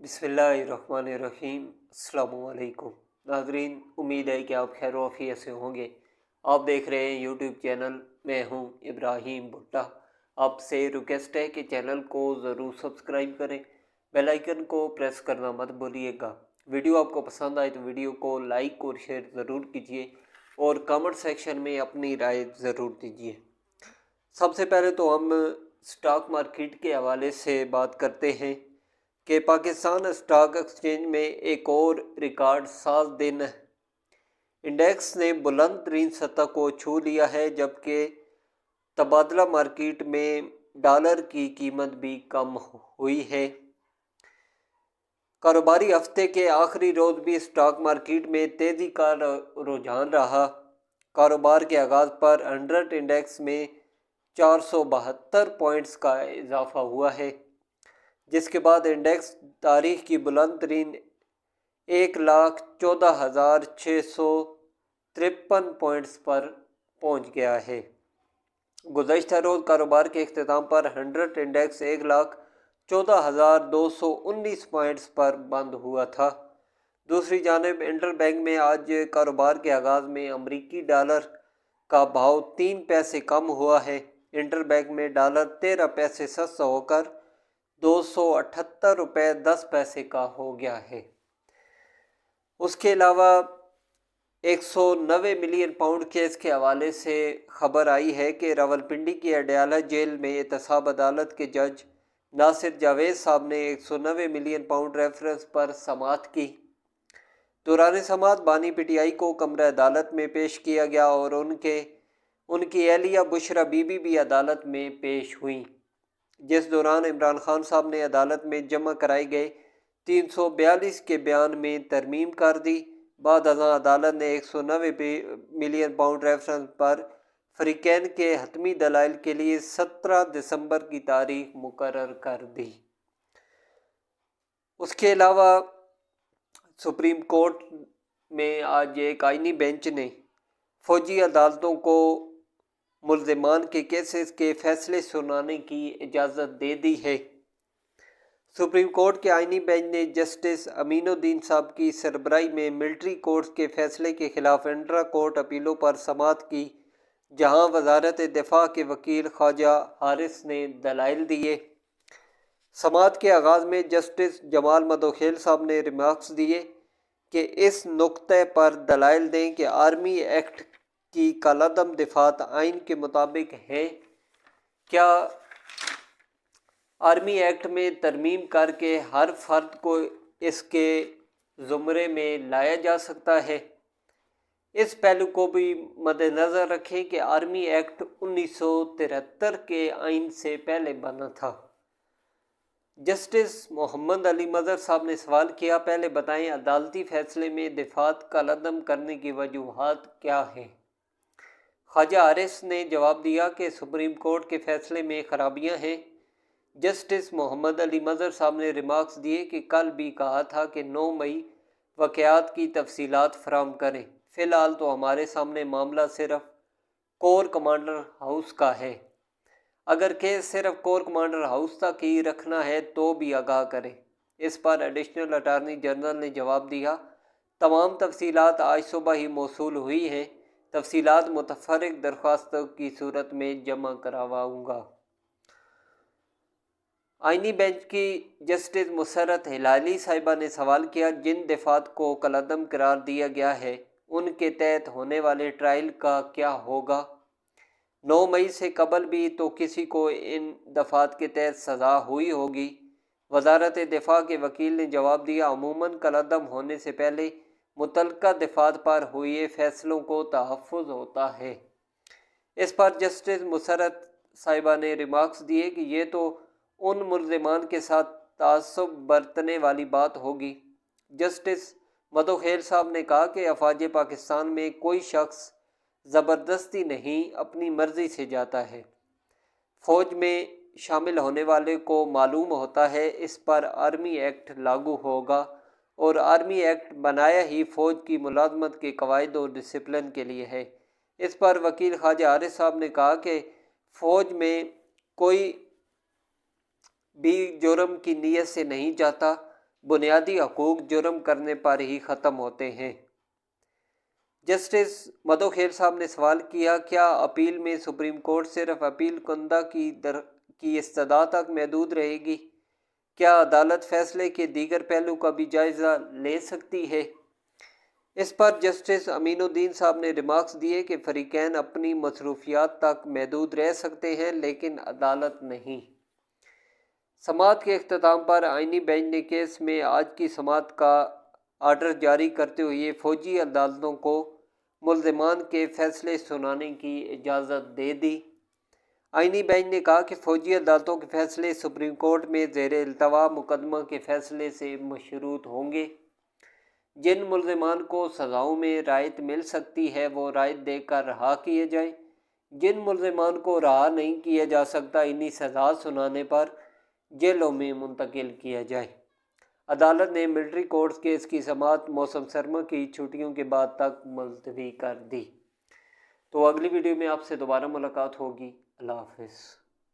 بسم اللہ الرحمن الرحیم۔ السلام علیکم ناظرین، امید ہے کہ آپ خیر و عافیت سے ہوں گے۔ آپ دیکھ رہے ہیں یوٹیوب چینل، میں ہوں ابراہیم بھٹا۔ آپ سے ریکویسٹ ہے کہ چینل کو ضرور سبسکرائب کریں، بیل آئیکن کو پریس کرنا مت بھولیے گا۔ ویڈیو آپ کو پسند آئے تو ویڈیو کو لائک اور شیئر ضرور کیجیے اور کامنٹ سیکشن میں اپنی رائے ضرور دیجیے۔ سب سے پہلے تو ہم سٹاک مارکیٹ کے حوالے سے بات کرتے ہیں کہ پاکستان اسٹاک ایکسچینج میں ایک اور ریکارڈ ساز دن انڈیکس نے بلند ترین سطح کو چھو لیا ہے، جبکہ تبادلہ مارکیٹ میں ڈالر کی قیمت بھی کم ہوئی ہے۔ کاروباری ہفتے کے آخری روز بھی اسٹاک مارکیٹ میں تیزی کا رجحان رہا۔ کاروبار کے آغاز پر 100 انڈیکس میں 472 پوائنٹس کا اضافہ ہوا ہے، جس کے بعد انڈیکس تاریخ کی بلند ترین 1,14,653 پوائنٹس پر پہنچ گیا ہے۔ گزشتہ روز کاروبار کے اختتام پر 100 انڈیکس 1,14,219 پوائنٹس پر بند ہوا تھا۔ دوسری جانب انٹر بینک میں آج کاروبار کے آغاز میں امریکی ڈالر کا بھاؤ 3 پیسے کم ہوا ہے۔ انٹر بینک میں ڈالر 13 پیسے سستا ہو کر 278.10 روپے کا ہو گیا ہے۔ اس کے علاوہ 190 ملین پاؤنڈ کیس کے حوالے سے خبر آئی ہے کہ راولپنڈی کی اڈیالہ جیل میں احتساب عدالت کے جج ناصر جاوید صاحب نے 190 ملین پاؤنڈ ریفرنس پر سماعت کی۔ دوران سماعت بانی پی ٹی آئی کو کمرہ عدالت میں پیش کیا گیا اور ان کی اہلیہ بشریٰ بی بی بھی عدالت میں پیش ہوئیں، جس دوران عمران خان صاحب نے عدالت میں جمع کرائے گئے 342 کے بیان میں ترمیم کر دی۔ بعد ازاں عدالت نے 190 ملین پاؤنڈ ریفرنس پر فریقین کے حتمی دلائل کے لیے 17 دسمبر کی تاریخ مقرر کر دی۔ اس کے علاوہ سپریم کورٹ میں آج ایک آئینی بینچ نے فوجی عدالتوں کو ملزمان کے کیسز کے فیصلے سنانے کی اجازت دے دی ہے۔ سپریم کورٹ کے آئینی بینچ نے جسٹس امین الدین صاحب کی سربراہی میں ملٹری کورٹس کے فیصلے کے خلاف انٹرا کورٹ اپیلوں پر سماعت کی، جہاں وزارت دفاع کے وکیل خواجہ حارث نے دلائل دیے۔ سماعت کے آغاز میں جسٹس جمال مدوخیل صاحب نے ریمارکس دیے کہ اس نکتے پر دلائل دیں کہ آرمی ایکٹ کی کالعدم دفاعت آئین کے مطابق ہے۔ کیا آرمی ایکٹ میں ترمیم کر کے ہر فرد کو اس کے زمرے میں لایا جا سکتا ہے؟ اس پہلو کو بھی مد نظر رکھیں کہ آرمی ایکٹ 1973 کے آئین سے پہلے بنا تھا۔ جسٹس محمد علی مظہر صاحب نے سوال کیا، پہلے بتائیں عدالتی فیصلے میں دفاعت کالعدم کرنے کی وجوہات کیا ہیں؟ خواجہ حارث نے جواب دیا کہ سپریم کورٹ کے فیصلے میں خرابیاں ہیں۔ جسٹس محمد علی مظہر صاحب نے ریمارکس دیے کہ کل بھی کہا تھا کہ 9 مئی واقعات کی تفصیلات فراہم کریں۔ فی الحال تو ہمارے سامنے معاملہ صرف کور کمانڈر ہاؤس کا ہے۔ اگر کیس صرف کور کمانڈر ہاؤس تک ہی رکھنا ہے تو بھی آگاہ کریں۔ اس پر ایڈیشنل اٹارنی جنرل نے جواب دیا، تمام تفصیلات آج صبح ہی موصول ہوئی ہیں، تفصیلات متفرق درخواستوں کی صورت میں جمع کرواؤں گا۔ آئینی بینچ کی جسٹس مسرت ہلالی صاحبہ نے سوال کیا، جن دفعات کو کالعدم قرار دیا گیا ہے ان کے تحت ہونے والے ٹرائل کا کیا ہوگا؟ 9 مئی سے قبل بھی تو کسی کو ان دفعات کے تحت سزا ہوئی ہوگی۔ وزارت دفاع کے وکیل نے جواب دیا، عموماً کالعدم ہونے سے پہلے متعلقہ دفعات پر ہوئے فیصلوں کو تحفظ ہوتا ہے۔ اس پر جسٹس مسرت صاحبہ نے ریمارکس دیے کہ یہ تو ان ملزمان کے ساتھ تعصب برتنے والی بات ہوگی۔ جسٹس مدوخیل صاحب نے کہا کہ افواج پاکستان میں کوئی شخص زبردستی نہیں، اپنی مرضی سے جاتا ہے۔ فوج میں شامل ہونے والے کو معلوم ہوتا ہے اس پر آرمی ایکٹ لاگو ہوگا، اور آرمی ایکٹ بنایا ہی فوج کی ملازمت کے قواعد اور ڈسپلن کے لیے ہے۔ اس پر وکیل خواجہ حارث صاحب نے کہا کہ فوج میں کوئی بھی جرم کی نیت سے نہیں جاتا، بنیادی حقوق جرم کرنے پر ہی ختم ہوتے ہیں۔ جسٹس مدوخیل صاحب نے سوال کیا، کیا اپیل میں سپریم کورٹ صرف اپیل کنندہ کی استدعا تک محدود رہے گی؟ کیا عدالت فیصلے کے دیگر پہلو کا بھی جائزہ لے سکتی ہے؟ اس پر جسٹس امین الدین صاحب نے ریمارکس دیے کہ فریقین اپنی مصروفیات تک محدود رہ سکتے ہیں لیکن عدالت نہیں۔ سماعت کے اختتام پر آئینی بینچ نے کیس میں آج کی سماعت کا آرڈر جاری کرتے ہوئے فوجی عدالتوں کو ملزمان کے فیصلے سنانے کی اجازت دے دی۔ آئینی بینچ نے کہا کہ فوجی عدالتوں کے فیصلے سپریم کورٹ میں زیر التوا مقدمہ کے فیصلے سے مشروط ہوں گے۔ جن ملزمان کو سزاؤں میں رعایت مل سکتی ہے وہ رعایت دے کر رہا کیے جائیں۔ جن ملزمان کو رہا نہیں کیا جا سکتا انہیں سزا سنانے پر جیلوں میں منتقل کیا جائے۔ عدالت نے ملٹری کورٹس کیس کی سماعت موسم سرما کی چھٹیوں کے بعد تک ملتوی کر دی۔ تو اگلی ویڈیو میں آپ سے دوبارہ ملاقات ہوگی۔ اللہ حافظ۔